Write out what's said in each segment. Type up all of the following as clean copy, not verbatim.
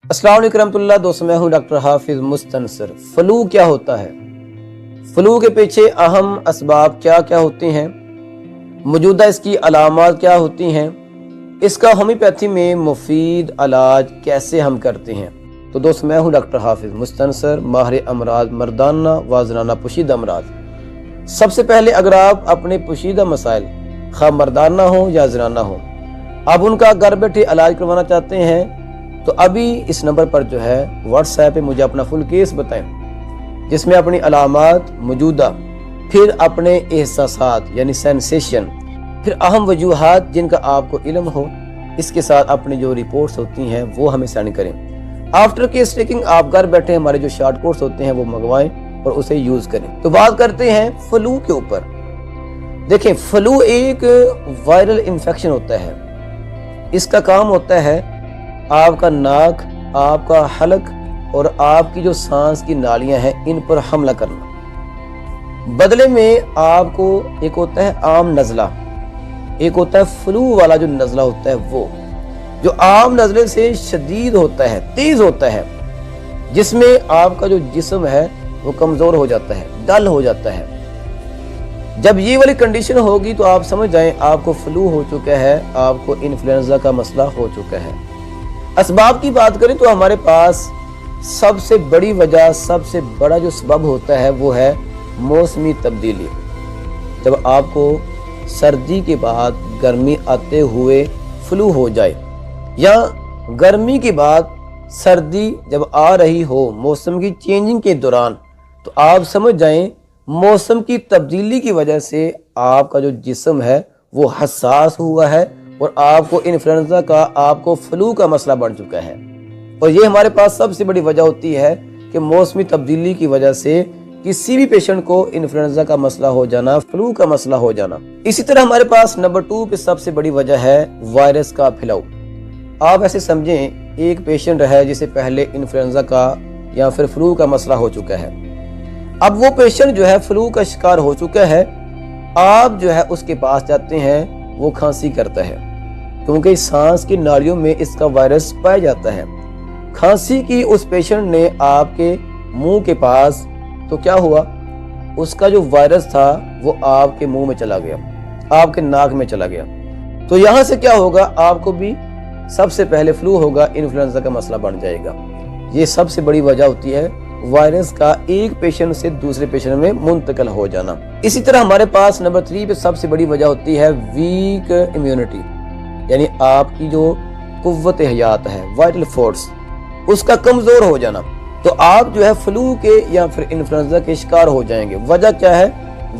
अस्सलाम वालेकुम रहमतुल्लाह। दोस्तों, मैं हूं डॉक्टर हाफिज मुस्तनसर। फ्लू क्या होता है? फ्लू के पीछे अहम असबाब क्या क्या होते हैं, मौजूदा इसकी अलामात क्या होती हैं, इसका होम्योपैथी में मुफीद इलाज कैसे हम करते हैं। तो दोस्त, मैं हूं डॉक्टर हाफिज मुस्तनसर, माहिर अमराज मर्दाना व ज़नाना पोशीदा अमराज। सबसे पहले अगर आप अपने पोशीदा मसाइल खा मर्दाना हो या ज़नाना हो, आप उनका घर बैठे इलाज करवाना चाहते हैं, तो अभी इस नंबर पर जो है व्हाट्सएप पे मुझे अपना फुल केस बताएं, जिसमें अपनी अलामात मौजूदा, फिर अपने एहसासात यानी सेंसेशन, फिर अहम वजूहात जिनका आपको इल्म हो, इसके साथ अपनी जो रिपोर्ट्स होती हैं वो हमें सेंड करें। आफ्टर केस टेकिंग आप घर बैठे हमारे जो शॉर्ट कोर्स होते हैं वो मंगवाएं और उसे यूज करें। तो बात करते हैं फ्लू के ऊपर। देखें, फ्लू एक वायरल इन्फेक्शन होता है। इसका काम होता है आपका नाक, आपका हलक और आपकी जो सांस की नालियां हैं इन पर हमला करना। बदले में आपको एक होता है आम नज़ला, एक होता है फ्लू वाला जो नज़ला होता है, वो जो आम नज़ले से शदीद होता है, तेज होता है, जिसमें आपका जो जिस्म है वो कमजोर हो जाता है, डल हो जाता है। जब ये वाली कंडीशन होगी तो आप समझ जाएं आपको फ्लू हो चुका है, आपको इन्फ्लुएंजा का मसला हो चुका है। असबाब की बात करें तो हमारे पास सबसे बड़ी वजह, सबसे बड़ा जो सबब होता है वो है मौसमी तब्दीली। जब आपको सर्दी के बाद गर्मी आते हुए फ्लू हो जाए, या गर्मी के बाद सर्दी जब आ रही हो मौसम की चेंजिंग के दौरान, तो आप समझ जाएं मौसम की तब्दीली की वजह से आपका जो जिस्म है वो हसास हुआ है और आपको इन्फ्लुएंजा का, आपको फ्लू का मसला बन चुका है। और ये हमारे पास सबसे बड़ी वजह होती है कि मौसमी तब्दीली की वजह से किसी भी पेशेंट को इन्फ्लुएंजा का मसला हो जाना, फ्लू का मसला हो जाना। इसी तरह हमारे पास नंबर 2 पे सबसे बड़ी वजह है वायरस का फैलाव। आप ऐसे समझें एक पेशेंट है जिसे पहले इन्फ्लुएंजा का या फिर फ्लू का मसला हो चुका है। अब वो पेशेंट जो है फ्लू का शिकार हो चुका है, आप जो है उसके पास जाते हैं, वो खांसी करता है क्योंकि सांस की नालियों में इसका वायरस पाया जाता है। खांसी की उस पेशेंट ने आपके मुंह के पास, तो क्या हुआ, उसका जो वायरस था वो आपके मुंह में चला गया, आपके नाक में चला गया। तो यहां से क्या होगा, आपको भी सबसे पहले फ्लू होगा, इन्फ्लुएंजा का मसला बन जाएगा। ये सबसे बड़ी वजह होती है वायरस का एक पेशेंट से दूसरे पेशेंट में मुंतकिल हो जाना। इसी तरह हमारे पास नंबर 3 पे सबसे बड़ी वजह होती है वीक इम्यूनिटी, यानी आपकी जो कुव्वत हयात है, वाइटल फोर्स, उसका कमजोर हो जाना। तो आप जो है फ्लू के या फिर इन्फ्लुएंजा के शिकार हो जाएंगे। वजह क्या है?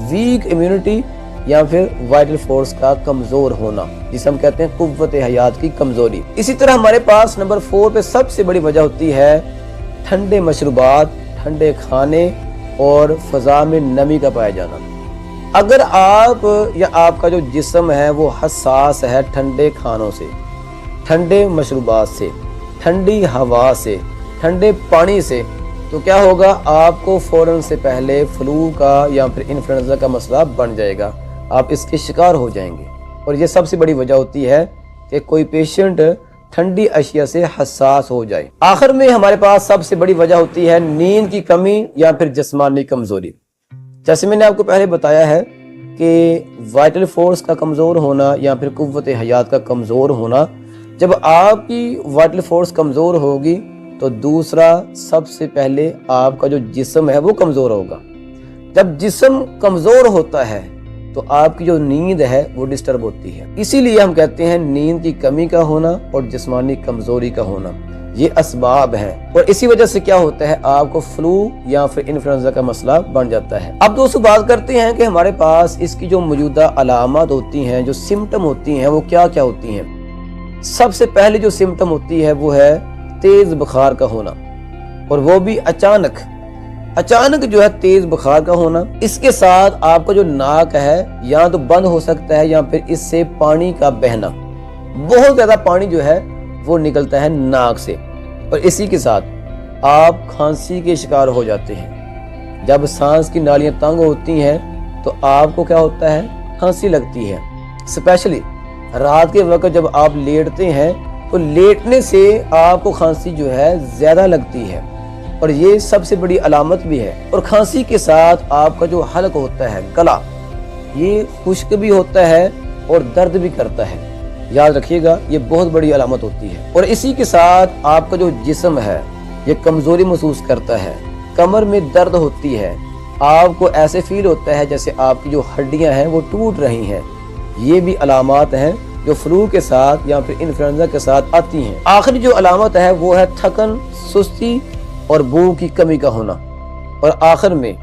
वीक इम्यूनिटी या फिर वाइटल फोर्स का कमजोर होना, जिसे हम कहते हैं कुव्वत हयात की कमजोरी। इसी तरह हमारे पास नंबर 4 पे सबसे बड़ी वजह होती है ठंडे मशरूबात, ठंडे खाने और फजा में नमी का पाया जाना। अगर आप या आपका जो जिस्म है वो हसास है ठंडे खानों से, ठंडे मशरूबात से, ठंडी हवा से, ठंडे पानी से, तो क्या होगा, आपको फौरन से पहले फ्लू का या फिर इन्फ्लुएंजा का मसला बन जाएगा, आप इसके शिकार हो जाएंगे। और ये सबसे बड़ी वजह होती है कि कोई पेशेंट ठंडी अशिया से हसास हो जाए। आखिर में हमारे पास सबसे बड़ी वजह होती है नींद की कमी या फिर जिस्मानी कमजोरी। जैसे मैंने आपको पहले बताया है कि वाइटल फोर्स का कमजोर होना या फिर कुव्वत हयात का कमजोर होना, जब आपकी वाइटल फोर्स कमजोर होगी तो दूसरा सबसे पहले आपका जो जिस्म है वो कमजोर होगा। जब जिस्म कमजोर होता है तो आपकी जो नींद है वो डिस्टर्ब होती है। इसीलिए हम कहते हैं नींद की कमी का होना और जिस्मानी कमजोरी का होना, ये असबाब हैं। और इसी वजह से क्या होता है, आपको फ्लू या फिर इन्फ्लुएंजा का मसला बन जाता है। अब दोस्तों बात करते हैं कि हमारे पास इसकी जो मौजूदा अलामत होती हैं, जो सिम्टम होती हैं, वो क्या क्या होती हैं। सबसे पहले जो सिम्टम होती है वो है तेज बुखार का होना, और वो भी अचानक जो है तेज बुखार का होना। इसके साथ आपका जो नाक है या तो बंद हो सकता है या फिर इससे पानी का बहना, बहुत ज्यादा पानी जो है वो निकलता है नाक से, और इसी के साथ आप खांसी के शिकार हो जाते हैं। जब सांस की नालियां तंग होती हैं तो आपको क्या होता है, खांसी लगती है। स्पेशली रात के वक्त जब आप लेटते हैं تو لیٹنے سے آپ کو کھانسی جو ہے زیادہ لگتی ہے اور یہ سب سے بڑی علامت بھی ہے. اور کھانسی کے ساتھ آپ کا جو حلق ہوتا ہے گلا یہ خشک بھی ہوتا ہے اور درد بھی کرتا ہے. یاد رکھیے گا یہ بہت بڑی علامت ہوتی ہے. اور اسی کے ساتھ آپ کا جو جسم ہے یہ کمزوری محسوس کرتا ہے, کمر میں درد ہوتی ہے, آپ کو ایسے فیل ہوتا ہے جیسے آپ کی جو ہڈیاں ہیں وہ ٹوٹ رہی ہیں. یہ بھی علامات ہیں جو فلو کے ساتھ یا پھر انفلوئنزا کے ساتھ آتی ہیں. آخری جو علامت ہے وہ ہے تھکن, سستی اور بھوک کی کمی کا ہونا. اور آخر میں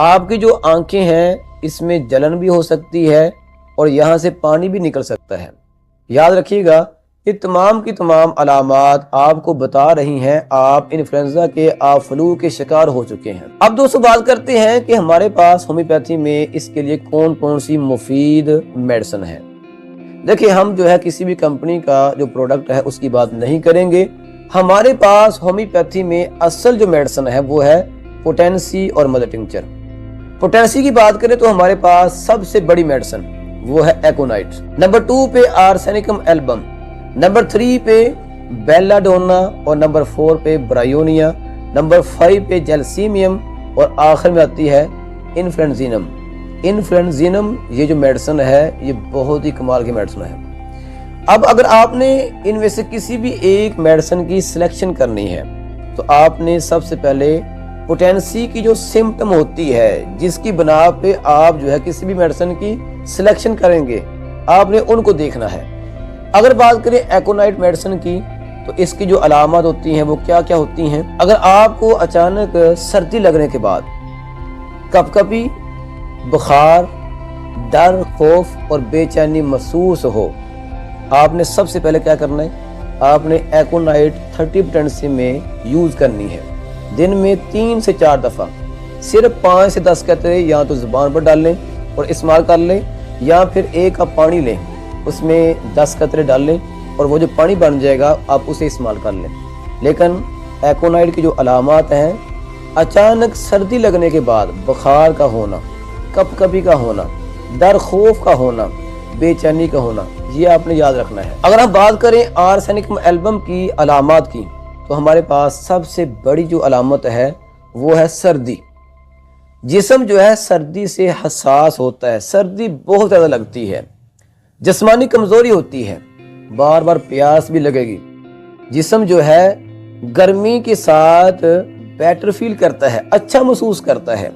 آپ کی جو آنکھیں ہیں اس میں جلن بھی ہو سکتی ہے اور یہاں سے پانی بھی نکل سکتا ہے. یاد رکھیے گا یہ تمام کی تمام علامات آپ کو بتا رہی ہیں آپ انفلوئنزا کے, آپ فلو کے شکار ہو چکے ہیں. اب دوستو بات کرتے ہیں کہ ہمارے پاس ہومیوپیتھی میں اس کے لیے کون کون سی مفید میڈیسن ہے. دیکھیں ہم جو ہے کسی بھی کمپنی کا جو پروڈکٹ ہے اس کی بات نہیں کریں گے. ہمارے پاس ہومیوپیتھی میں اصل جو میڈیسن ہے وہ ہے پوٹینسی اور مدر ٹنکچر. پوٹینسی کی بات کریں تو ہمارے پاس سب سے بڑی میڈیسن وہ ہے ایکونائٹ. نمبر 2 پہ آرسینکم ایلبم, نمبر 3 پہ بیلا ڈونا اور نمبر 4 پہ برائیونیا, نمبر 5 پہ جیلسیمیم اور آخر میں آتی ہے انفلوئنزینم. انفلوئنزینم یہ جو میڈیسن ہے یہ بہت ہی کمال کی میڈیسن ہے. اب اگر آپ نے ان میں سے کسی بھی ایک میڈیسن کی سلیکشن کرنی ہے تو آپ نے سب سے پہلے پوٹینسی کی جو سمپٹم ہوتی ہے جس کی بنا پہ آپ جو ہے کسی بھی میڈیسن کی سلیکشن کریں گے آپ نے ان کو دیکھنا ہے. اگر بات کریں ایکونائٹ میڈیسن کی تو اس کی جو علامات ہوتی ہیں وہ کیا کیا ہوتی ہیں. اگر آپ کو اچانک سردی لگنے کے بعد کپ کپی, بخار, ڈر, خوف اور بے چینی محسوس ہو, آپ نے سب سے پہلے کیا کرنا ہے, آپ نے ایکونائٹ 30% میں یوز کرنی ہے. دن میں 3 سے 4 دفعہ صرف 5 سے 10 قطرے یا تو زبان پر ڈال لیں اور استعمال کر لیں, یا پھر 1 کپ پانی لیں اس میں 10 قطرے ڈال لیں اور وہ جو پانی بن جائے گا آپ اسے استعمال کر لیں. لیکن ایکونائٹ کی جو علامات ہیں اچانک سردی لگنے کے بعد بخار کا ہونا, کپ کپی کا ہونا, ڈر خوف کا ہونا, بے چینی کا ہونا, یہ آپ نے یاد رکھنا ہے. اگر ہم بات کریں آرسینکم ایلبم کی علامات کی تو ہمارے پاس سب سے بڑی جو علامت ہے وہ ہے سردی. جسم جو ہے سردی سے حساس ہوتا ہے, سردی بہت زیادہ لگتی ہے, جسمانی کمزوری ہوتی ہے, بار بار پیاس بھی لگے گی, جسم جو ہے گرمی کے ساتھ بیٹر فیل کرتا ہے, اچھا محسوس کرتا ہے.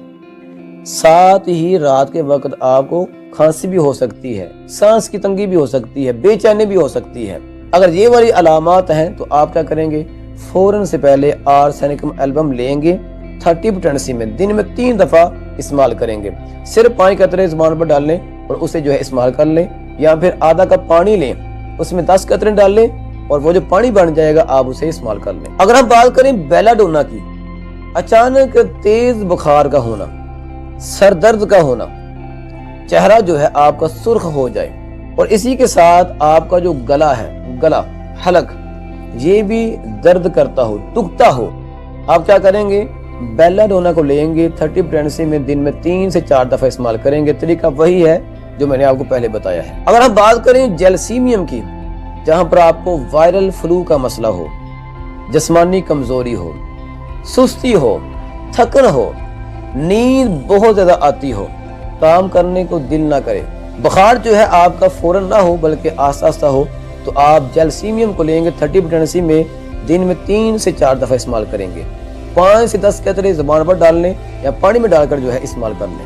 ساتھ ہی رات کے وقت آپ کو کھانسی بھی ہو سکتی ہے, سانس کی تنگی بھی ہو سکتی ہے, بے چینی بھی ہو سکتی ہے. اگر یہ والی علامات ہیں تو آپ کیا کریں گے, فوراً سے پہلے آرسینکم ایلبم لیں گے 30% میں, دن میں 3 دفعہ استعمال کریں گے. صرف 5 قطرے زبان پر ڈال لیں اور اسے جو ہے استعمال کر لیں, یا پھر آدھا کپ پانی لیں اس میں 10 قطرے ڈال لیں اور وہ جو پانی بن جائے گا آپ اسے استعمال کر لیں. اگر ہم بات کریں بیلا ڈونا کی, اچانک تیز بخار کا ہونا, سر درد کا ہونا, چہرہ جو ہے آپ کا سرخ ہو جائے اور اسی کے ساتھ آپ کا جو گلا ہے, گلا حلق یہ بھی درد کرتا ہو, دکھتا ہو, آپ کیا کریں گے, بیلا ڈونا کو لیں گے 30% میں, دن میں 3 سے 4 دفعہ استعمال کریں گے. طریقہ وہی ہے جو میں نے آپ کو پہلے بتایا ہے. اگر ہم بات کریں جیلسیمیم کی, جہاں پر آپ کو وائرل فلو کا مسئلہ ہو, جسمانی کمزوری ہو, سستی ہو, تھکن ہو, نیند بہت زیادہ آتی ہو, کام کرنے کو دل نہ کرے, بخار جو ہے آپ کا فوراً نہ ہو بلکہ آہستہ آہستہ ہو, تو آپ جیلسیمیم کو لیں گے 30% میں, دن میں 3 سے 4 دفعہ استعمال کریں گے. 5 سے 10 قطرے زبان پر ڈال لیں یا پانی میں ڈال کر جو ہے استعمال کر لیں.